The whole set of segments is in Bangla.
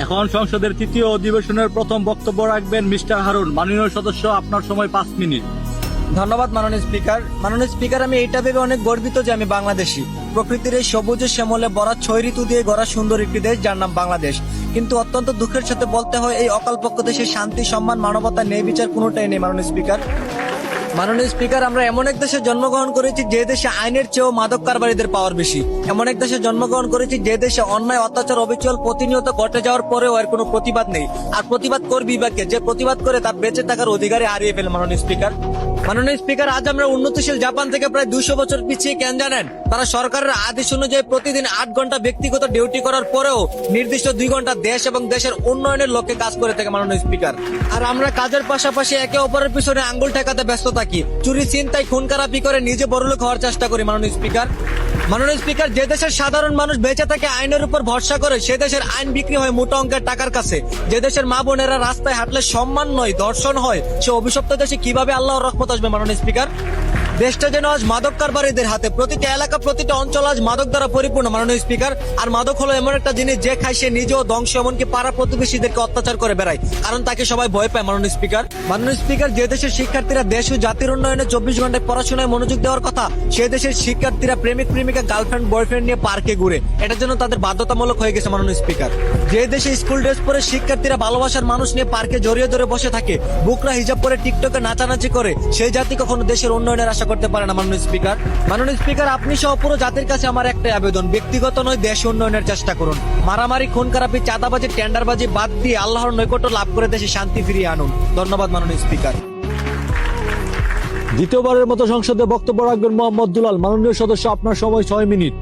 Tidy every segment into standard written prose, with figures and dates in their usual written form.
এখন সংসদের তৃতীয় অধিবেশনের প্রথম বক্তব্য রাখবেন মিস্টার হারুন। মাননীয় সদস্য, আপনার সময় 5 মিনিট। ধন্যবাদ মাননীয় স্পিকার। মাননীয় স্পিকার, আমি এটা ভেবে অনেক গর্বিত যে আমি বাংলাদেশি। প্রকৃতির এই সবুজে শ্যামলে ভরা 6 ঋতু দিয়ে গড়া সুন্দর একটি দেশ যার নাম বাংলাদেশ। কিন্তু অত্যন্ত দুঃখের সাথে বলতে হয়, এই অকালপক্ষ দেশে শান্তি, সম্মান, মানবতা, ন্যায় বিচার কোনোটাই নেই মাননীয় স্পিকার। মাননীয় স্পিকার, আমরা এমন এক দেশে জন্মগ্রহণ করেছি যে দেশে আইনের চেয়েও মাদক কারবারিদের পাওয়ার বেশি। এমন এক দেশে জন্মগ্রহণ করেছি যে দেশে অন্যায়, অত্যাচার, অবিচল প্রতিনিয়ত ঘটে যাওয়ার পরেও এর কোনো প্রতিবাদ নেই। আর প্রতিবাদ করবি বা কে? যে প্রতিবাদ করে তার বেঁচে থাকার অধিকারই হারিয়ে ফেলে মাননীয় স্পিকার। মাননীয় স্পিকার, আজ আমরা উন্নতিশীল জাপান থেকে প্রায় 200 বছর পিছিয়ে কেন জানেন? তারা সরকারের আদেশ অনুযায়ী প্রতিদিন 8 ঘন্টা ব্যক্তিগত ডিউটি করার পরেও নির্দিষ্ট 2 ঘন্টা দেশ এবং দেশের উন্নয়নের লক্ষ্যে কাজ করে থাকে মাননীয় স্পিকার। আর আমরা কাজের পাশাপাশি একে অপরের পিছনে আঙ্গুল ঠেকাতে ব্যস্ত থাকি, চুরি, ছিনতাই, খুন খারাপি করে নিজে বড়লোক হওয়ার চেষ্টা করি মাননীয় স্পিকার। মাননীয় স্পিকার, যে দেশের সাধারণ মানুষ বেঁচে থাকে আইনের উপর ভরসা করে, সে দেশের আইন বিক্রি হয় মোটা অঙ্কের টাকার কাছে। যে দেশের মা বোনেরা রাস্তায় হাঁটলে সম্মান নয় ধর্ষণ হয়, সে অভিশপ্ত দেশে কিভাবে আল্লাহর রহমত আসবে মাননীয় স্পিকার? দেশটা যেন আজ মাদক কারবারিদের হাতে। প্রতিটা এলাকা, প্রতিটা অঞ্চল আজ মাদক দ্বারা পরিপূর্ণ মাননীয় স্পিকার। আর মাদক হলো এমন একটা জিনিস যে খায় সে নিজেও ধ্বংস, এমনকি পাড়া প্রতিবেশীদেরকে অত্যাচার করে বেড়ায়, কারণ তাকে সবাই ভয় পায় মাননীয় স্পিকার। মাননীয় স্পিকার, যে দেশের শিক্ষার্থীরা দেশ ও জাতির উন্নয়নে 24 ঘন্টায় পড়াশোনায় মনোযোগ দেওয়ার কথা, সে দেশের শিক্ষার্থীরা প্রেমিক প্রেমিকা, গার্লফ্রেন্ড বয়ফ্রেন্ড নিয়ে পার্কে ঘুরে। এটার জন্য তাদের বাধ্যতামূলক হয়ে গেছে মাননীয় স্পিকার। যে দেশে স্কুল ড্রেস পরে শিক্ষার্থীরা ভালোবাসার মানুষ নিয়ে পার্কে জড়িয়ে ধরে বসে থাকে, বুকরা হিজাব পরে টিকটকে নাচানাচি করে, সেই জাতি কখনো দেশের উন্নয়নের আশা করতে পারে না মাননীয় স্পিকার। মাননীয় স্পিকার, আপনি সহ পুরো জাতির কাছে আমার একটাই আবেদন, ব্যক্তিগত নয়, দেশ উন্নয়নের চেষ্টা করুন। মারামারি, খুন খারাপি, চাঁদাবাজি, টেন্ডারবাজি বাদ দিয়ে আল্লাহর নৈকট্য লাভ করে দেশে শান্তি ফিরিয়ে আনুন। ধন্যবাদ মাননীয় স্পিকার। দ্বিতীয়বারের মতো সংসদে বক্তব্য রাখবেন মোহাম্মদ দুলাল। মাননীয় সদস্য, আপনার সময় 6 মিনিট।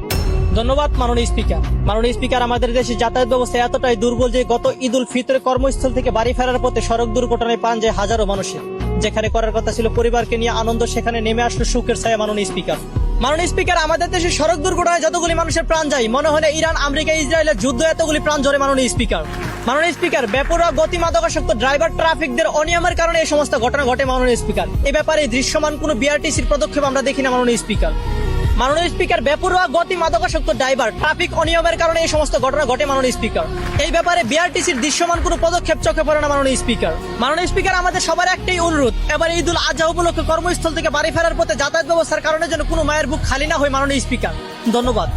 ধন্যবাদ মাননীয় স্পিকার। মাননীয় স্পিকার, আমাদের দেশে যাতায়াত ব্যবস্থা এতটাই দুর্বল যে গত ঈদ উল ফিতরে কর্মস্থল থেকে বাড়ি ফেরার পথে সড়ক দুর্ঘটনায় প্রাণ যায় হাজারো মানুষের। যেখানে করার কথা ছিল পরিবারকে নিয়ে আনন্দ, সেখানে নেমে আসলো সুখের ছায়া মাননীয় স্পিকার। মাননীয় স্পিকার, আমাদের দেশে সড়ক দুর্ঘটনায় যতগুলি মানুষের প্রাণ যায়, মনে হয় ইরান, আমেরিকা, ইসরায়েলের যুদ্ধ এতগুলি প্রাণ ঝরে মাননীয় স্পিকার। মাননীয় স্পিকার, বেপরোয়া গতি, মাদকাসক্ত ড্রাইভার, ট্রাফিকদের অনিয়মের কারণে এই সমস্ত ঘটনা ঘটে মাননীয় স্পিকার। এ ব্যাপারে দৃশ্যমান কোনো বিআরটিসির পদক্ষেপ আমরা দেখি না মাননীয় স্পিকার। মাননীয় স্পিকার, বেপরোয়া গতি, মাদকাসক্ত ড্রাইভার, ট্রাফিক অনিয়মের কারণে এই সমস্ত ঘটনা ঘটে মাননীয় স্পিকার। এই ব্যাপারে বিআরটিসির দৃশ্যমান কোনো পদক্ষেপ চোখে পড়ে না মাননীয় স্পিকার। মাননীয় স্পিকার, আমাদের সবার একটাই অনুরোধ, এবার ঈদ উল আজহা উপলক্ষে কর্মস্থল থেকে বাড়ি ফেরার পথে যাতায়াত ব্যবস্থার কারণে যেন কোনো মায়ের বুক খালি না হয় মাননীয় স্পিকার। ধন্যবাদ।